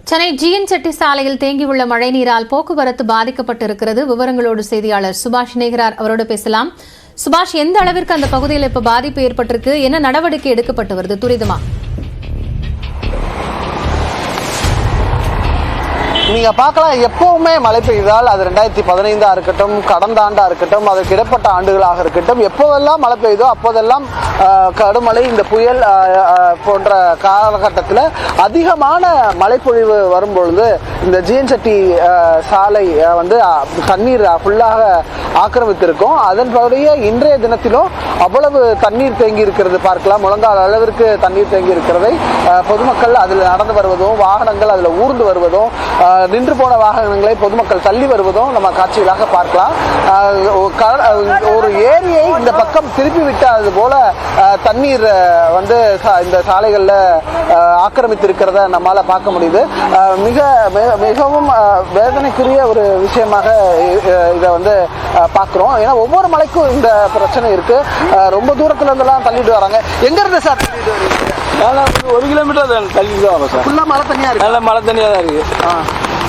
Chennai GN Shetty சாலையில் தேங்கியுள்ள மழைநீரால் போக்குவரத்து பாதிக்கப்பட்டிருக்கிறது. விவரங்களோடு செய்தியாளர் சுபாஷ் இணைகிறார். அவரோடு பேசலாம். சுபாஷ், எந்த அளவிற்கு அந்த பகுதியில் இப்ப பாதிப்பு ஏற்பட்டிருக்கு? என்ன நடவடிக்கை எடுக்கப்பட்டு வருது துரிதமா? நீங்க பார்க்கலாம், எப்பவுமே மழை பெய்தால் அது 2015 இருக்கட்டும், கடந்த ஆண்டா இருக்கட்டும், அதற்கு இடைப்பட்ட ஆண்டுகளாக இருக்கட்டும், எப்போதெல்லாம் மழை பெய்தோ அப்போதெல்லாம் கடுமழை, இந்த புயல் போன்ற காலகட்டத்தில் அதிகமான மழைப்பொழிவு வரும்பொழுது இந்த ஜிஎன் செட்டி சாலை தண்ணீர் ஃபுல்லாக ஆக்கிரமித்திருக்கும். அதன்படியே இன்றைய தினத்திலும் அவ்வளவு தண்ணீர் தேங்கி இருக்கிறது பார்க்கலாம். முழங்கால் அளவிற்கு தண்ணீர் தேங்கி இருக்கிறதை பொதுமக்கள் அதில் நடந்து வருவதும், வாகனங்கள் அதில் ஊர்ந்து வருவதும், நின்று போன வாகனங்களை பொதுமக்கள் தள்ளி வருவதும் நம்ம காட்சிகளாக பார்க்கலாம். ஒரு ஏரியை இந்த பக்கம் திருப்பி விட்டது போல தண்ணீர் இந்த சாலைகளில் ஆக்கிரமித்திருக்கிறத நம்மால பார்க்க முடியுது. மிகவும் வேதனைக்குரிய ஒரு விஷயமாக இதை பார்க்கிறோம். ஏன்னா ஒவ்வொரு மலைக்கும் இந்த பிரச்சனை இருக்கு. ரொம்ப தூரத்துல இருந்தெல்லாம் தள்ளிட்டு வராங்க. எங்க இருந்து சார் தள்ளிட்டு வரீங்க? 1 கிலோமீட்டர் தள்ளிட்டு வரோம் சார். ஃபுல்லா மழை தண்ணியா இருக்கு. நல்ல மழை தண்ணியா தான் இருக்கு.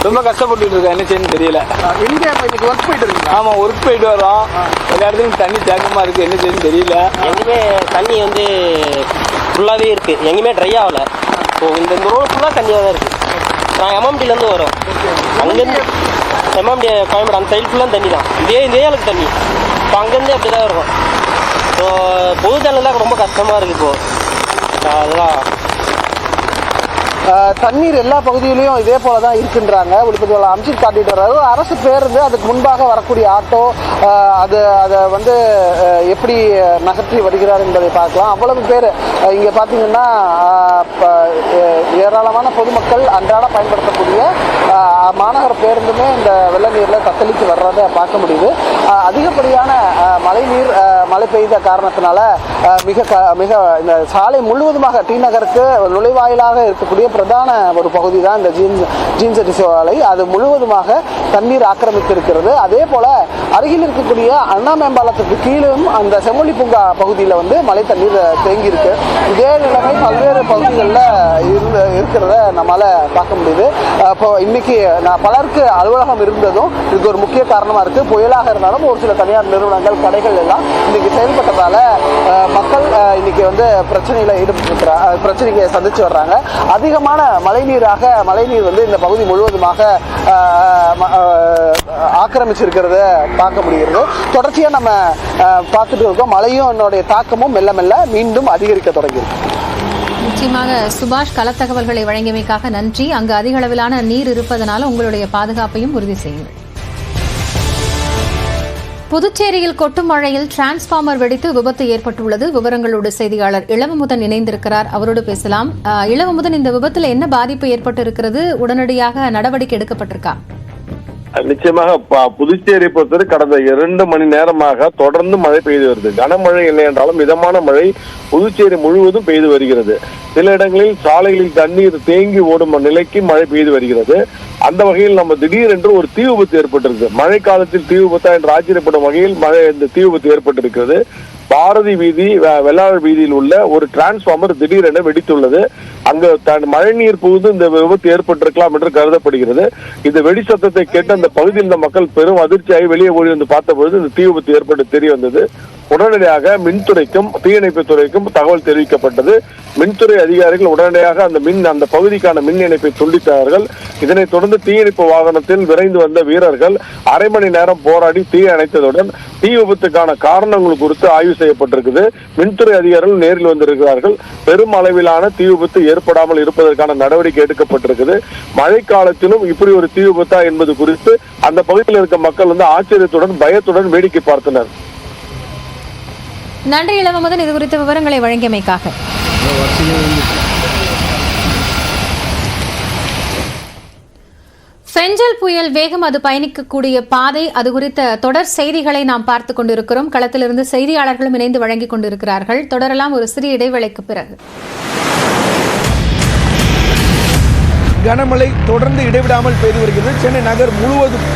ரொம்ப கஷ்டப்பட்டு இருக்கேன். என்ன செய்யணும் தெரியல. எங்க இன்னைக்கு ஒர்க் போயிட்டு இருக்கீங்க? ஆமா, ஒர்க் போயிட்டு வரோம். எல்லா இடத்துலையும் தண்ணி தேக்கமா இருக்கு. என்ன செய்யணும் தெரியல. எங்கேயுமே தண்ணி ஃபுல்லாவே இருக்கு. எங்கேயுமே ட்ரை ஆகல. இந்த ரோடு ஃபுல்லா தண்ணியாக தான் இருக்கு. நான் எம்எம்டிலேருந்து வரோம். அங்கேருந்து எம்எம்டி கோயம்பேடு அந்த சைடு ஃபுல்லாக தண்ணி தான். இதே அளவுக்கு தண்ணி. இப்போ அங்கேருந்து அப்படி தான் இருக்கும். ஸோ பொது தண்ணிலாம் ரொம்ப கஷ்டமாக இருக்குது. இப்போ அதெல்லாம் தண்ணீர் எல்லா பகுதியிலையும் இதே போலதான் இருக்குன்றாங்க. ஒளிப்பதிவாளர் அமைச்சர் காட்டிட்டு வர்றாரு. அரசு பேருந்து, அதுக்கு முன்பாக வரக்கூடிய ஆட்டோ அதை எப்படி நகர்த்தி வருகிறார் என்பதை பார்க்கலாம். அவ்வளவு பேர் இங்க பாத்தீங்கன்னா ஏராளமான பொதுமக்கள் அன்றாட பயன்படுத்தக்கூடிய மாநகர பேருந்துமே இந்த வெள்ள நீர்ல தத்தளித்து வர்றதை பார்க்க முடியுது. அதிகப்படியான மழை பெய்த காரணத்தினால மிக இந்த சாலை முழுவதுமாக டி நகருக்கு நுழைவாயிலாக இருக்கக்கூடிய பிரதான ஒரு பகுதி தான் இந்த ஜிஎன் செட்டி சாலை. அது முழுவதுமாக தண்ணீர் ஆக்கிரமித்திருக்கிறது. அதே போல அருகில் இருக்கக்கூடிய அண்ணா மேம்பாலத்துக்கு கீழும் அந்த செம்மொழி பூங்கா பகுதியில் மழை தண்ணீர் தேங்கி இருக்கு. இதே நிலைமை பல்வேறு பகுதிகளில் இருக்கிறத நம்மளால பார்க்க முடியுது. இப்போ இன்னைக்கு பலருக்கு அலுவலகம் இருந்ததும் இதுக்கு ஒரு முக்கிய காரணமா இருக்கு. புயலாக இருந்தாலும் ஒரு சில தனியார் நிறுவனங்கள், கடைகள் எல்லாம் இன்னைக்கு செயல்பட்டதால மக்கள் இன்னைக்கு பிரச்சனைக்கு சந்திச்சு வர்றாங்க. அதிகமான மழைநீர் இந்த பகுதி முழுவதுமாக ஆக்கிரமிச்சிருக்கிறத பார்க்க முடிகிறது. தொடர்ச்சியா நம்ம பார்த்துட்டு இருக்கோம். மழையும் என்னுடைய தாக்கமும் மெல்ல மெல்ல மீண்டும் அதிகரிக்க தொடங்கியிருக்கு. நிச்சயமாக சுபாஷ், களத்தகவல்களை வழங்கியமைக்காக நன்றி. அங்கு அதிக அளவிலான நீர் இருப்பதனால உங்களுடைய பாதுகாப்பையும் உறுதி செய்யுங்கள். புதுச்சேரியில் கொட்டும் மழையில் டிரான்ஸ்பார்மர் வெடித்து விபத்து ஏற்பட்டுள்ளது. விவரங்களோடு செய்தியாளர் இளவமுதன் இணைந்திருக்கிறார். அவரோடு பேசலாம். இளவமுதன், இந்த விபத்துல என்ன பாதிப்பு ஏற்பட்டு இருக்கிறது? உடனடியாக நடவடிக்கை எடுக்கப்பட்டிருக்கா? நிச்சயமாக புதுச்சேரி பொறுத்தவரை கடந்த 2 மணி நேரமாக தொடர்ந்து மழை பெய்து வருது. கனமழை இல்லை என்றாலும் மிதமான மழை புதுச்சேரி முழுவதும் பெய்து வருகிறது. சில இடங்களில் சாலைகளில் தண்ணீர் தேங்கி ஓடும் நிலைக்கு மழை பெய்து வருகிறது. அந்த வகையில் நம்ம திடீரென்று ஒரு தீ விபத்து ஏற்பட்டிருக்கு. மழை காலத்தில் தீ விபத்தா என்று ஆச்சரியப்படும் வகையில் இந்த தீ விபத்து ஏற்பட்டிருக்கிறது. பாரதி வீதி, வெள்ளாளர் வீதியில் உள்ள ஒரு டிரான்ஸ்பார்மர் திடீரென வெடித்துள்ளது. அங்கு மழைநீர் புகுந்து இந்த விபத்து ஏற்பட்டிருக்கலாம் என்று கருதப்படுகிறது. இந்த வெடி சத்தத்தை கேட்டு அந்த பகுதியில் இருந்த மக்கள் பெரும் அதிர்ச்சியாகி வெளியே ஓடி வந்து பார்த்தபொழுது இந்த தீ விபத்து ஏற்பட்டு தெரிய வந்தது. உடனடியாக மின்துறைக்கும் தீயணைப்பு துறைக்கும் தகவல் தெரிவிக்கப்பட்டது. மின்துறை அதிகாரிகள் உடனடியாக அந்த பகுதிக்கான மின் இணைப்பை துண்டித்தார்கள். இதனைத் தொடர்ந்து தீயணைப்பு வாகனத்தில் விரைந்து வந்த வீரர்கள் அரை மணி நேரம் போராடி தீயை அணைத்ததுடன் தீ விபத்துக்கான காரணங்கள் குறித்து ஆய்வு செய்யப்பட்டிருக்குது. மின்துறை அதிகாரிகள் நேரில் வந்திருக்கிறார்கள். பெரும் அளவிலான தீ விபத்து ஏற்படாமல் இருப்பதற்கான நடவடிக்கை எடுக்கப்பட்டிருக்குது. மழை காலத்திலும் இப்படி ஒரு தீ விபத்தா என்பது குறித்து அந்த பகுதியில் இருக்க மக்கள் ஆச்சரியத்துடன், பயத்துடன் வேடிக்கை பார்த்தனர். நன்றி இளவமுதன், இது குறித்த விவரங்களை வழங்கியமைக்காக. பெஞ்சல் புயல் வேகம், அது பயணிக்கக்கூடிய பாதை, அது குறித்த தொடர் செய்திகளை நாம் பார்த்துக் கொண்டிருக்கிறோம். களத்திலிருந்து செய்தியாளர்களும் இணைந்து வழங்கிக் கொண்டிருக்கிறார்கள். தொடரலாம் ஒரு சிறிய இடைவேளைக்கு பிறகு. கனமழை தொடர்ந்து இடைவிடாமல் பெய்து வருகிறது. சென்னை நகர் முழுவதும்